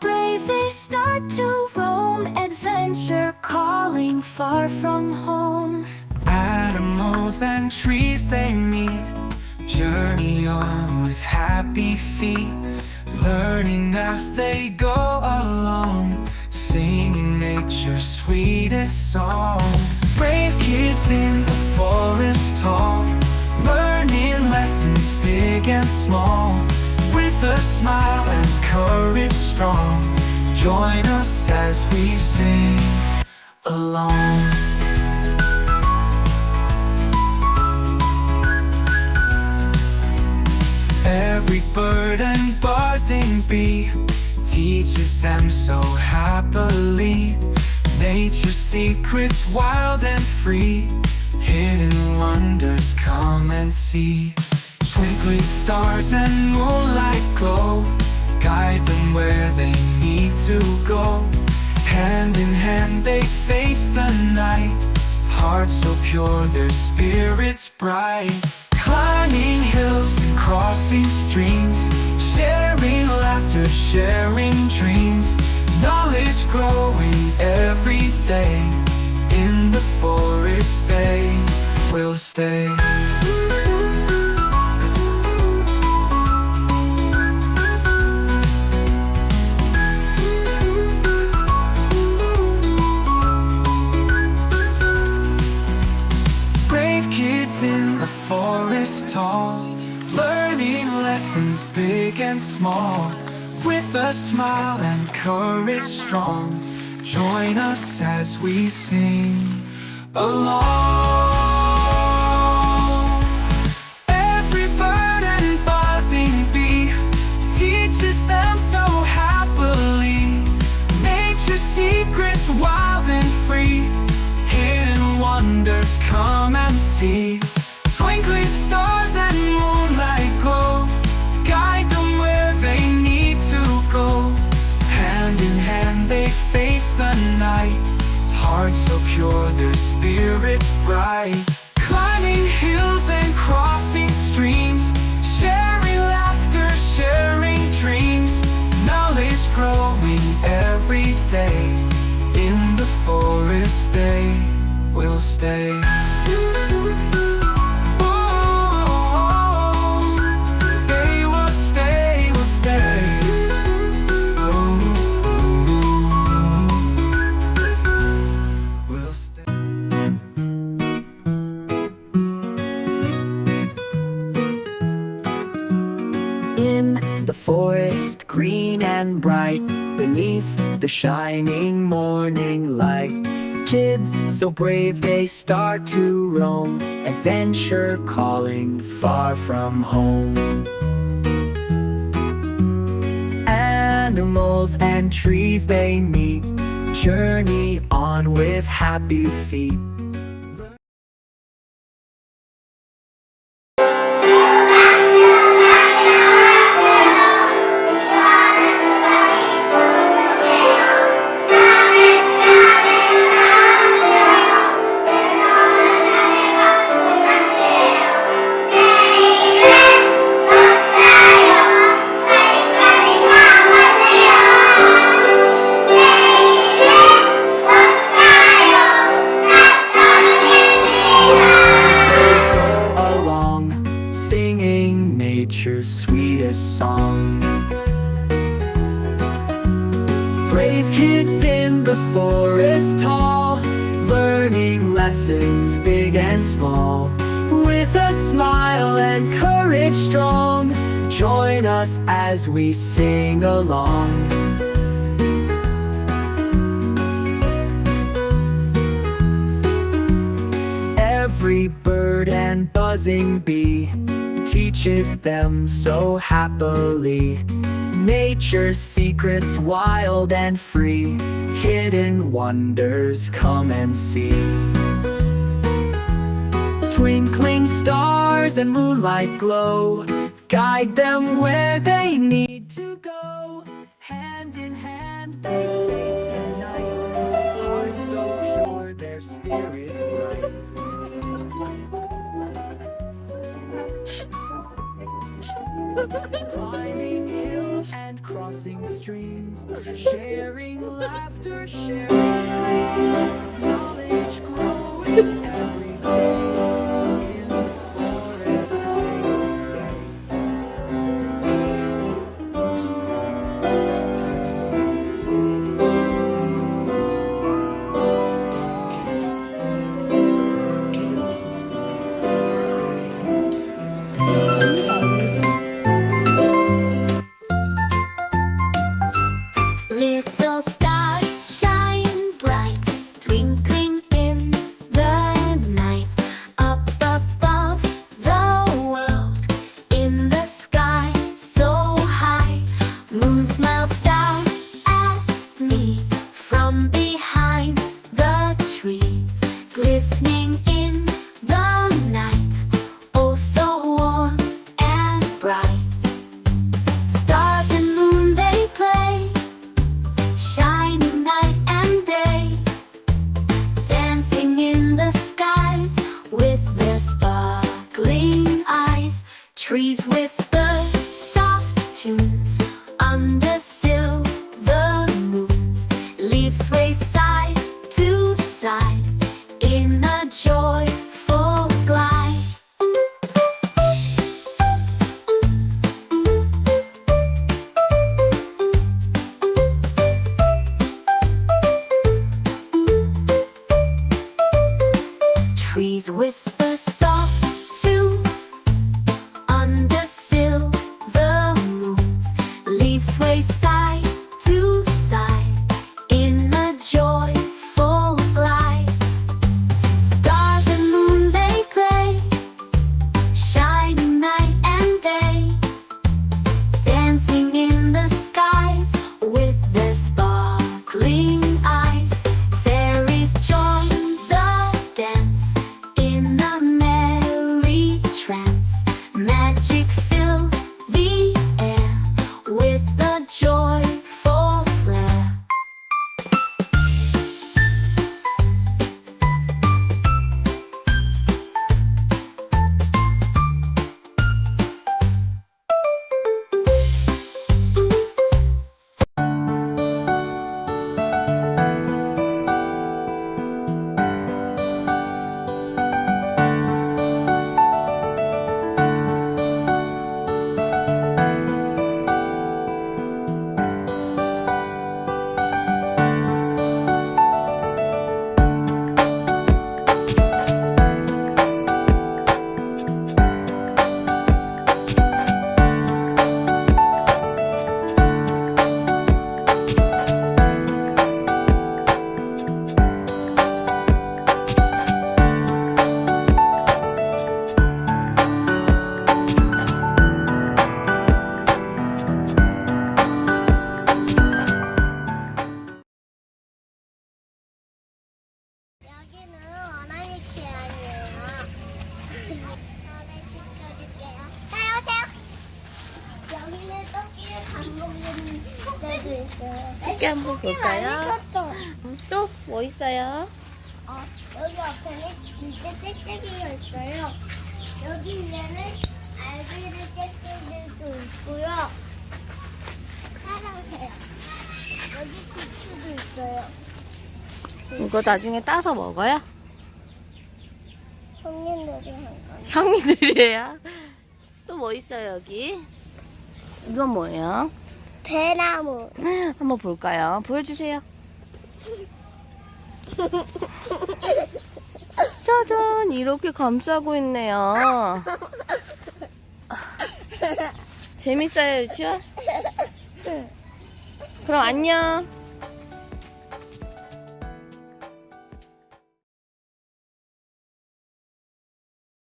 brave they start to roam, adventure calling far from home. Animals and trees they meet, journey on with happy feet, learning as they go along, singing nature's sweetest song. Brave kids in the forest tall, learning lessons big and small, with a smile and courage strong. Join us as we sing along. Every bird and buzzing bee teaches them so happily, nature's secrets wild and free, hidden wonders come and see. Twinkling stars and moonlight glow, guide them where they need to go. Hand in hand they face the night, hearts so pure their spirits bright. Climbing hills and crossing streams, sharing laughter, sharing dreams, knowledge growing every day. In the forest they will stay. Brave kids in the forest tall, learning lessons big and small, with a smile and courage strong. Join us as we sing along. Every bird and buzzing bee teaches them so happily, nature's secrets wild and free, hidden wonders come and see. Twinkling stars and moonlight glow, guide them where they need to go. Hand in hand they face the night, hearts so pure their spirits bright. Climbing hills and crossing streams, sharing laughter, sharing dreams, knowledge growing every day. In the forest they will stay. In the forest, green and bright, beneath the shining morning light, kids so brave they start to roam, adventure calling far from home. Animals and trees they meet, journey on with happy feet. Nature's sweetest song. Brave kids in the forest tall, learning lessons big and small, with a smile and courage strong. Join us as we sing along. Every bird and buzzing bee teaches them so happily, nature's secrets wild and free, hidden wonders come and see. Twinkling stars and moonlight glow, guide them where they need to go. Hand in hand they face the night, hearts so pure their spirits bright. Climbing hills and crossing streams, dreams, sharing laughter, sharing dreams, knowledge growing every day. In the forest we'll stay. Little stars shine bright, twinkling in the night. Up above the world, in the sky so high. Moon smiles down at me from behind the tree, glistening in the night, oh so warm and bright. Stars and moon they play, shining night and day, dancing in the skies with their sparkling eyes. Trees whisper soft tunes under silver moons, leaves sway side to side in a joyful glide. Trees whisper soft tunes under silver moons, leaves sway side to side in a joyful glide. Stars and moon they play, shining night and day, dancing in the skies with their sparkling eyes. Fairies join the dance in a merry trance. Magic fills the air with a joyful flare. 여기는 어린이 체험이에요. 저를 지켜줄게요. 따라오세요. 여기는 토끼를 밥 먹는 데도 있어요. 토끼 한번 볼까요? 또 뭐 있어요? 여기 앞에는 진짜 짹짹이가 있어요. 여기 위에는 알비르 짹짹이도 있고요. 따라오세요. 여기 국수도 있어요. 이거 나중에 따서 먹어요? 형님들이 한 건. 형님들이에요? 또 뭐 있어요 여기? 이건 뭐예요? 배나무. 한번 볼까요? 보여주세요. 짜잔, 이렇게 감싸고 있네요. 재밌어요 유치원? 그럼 안녕.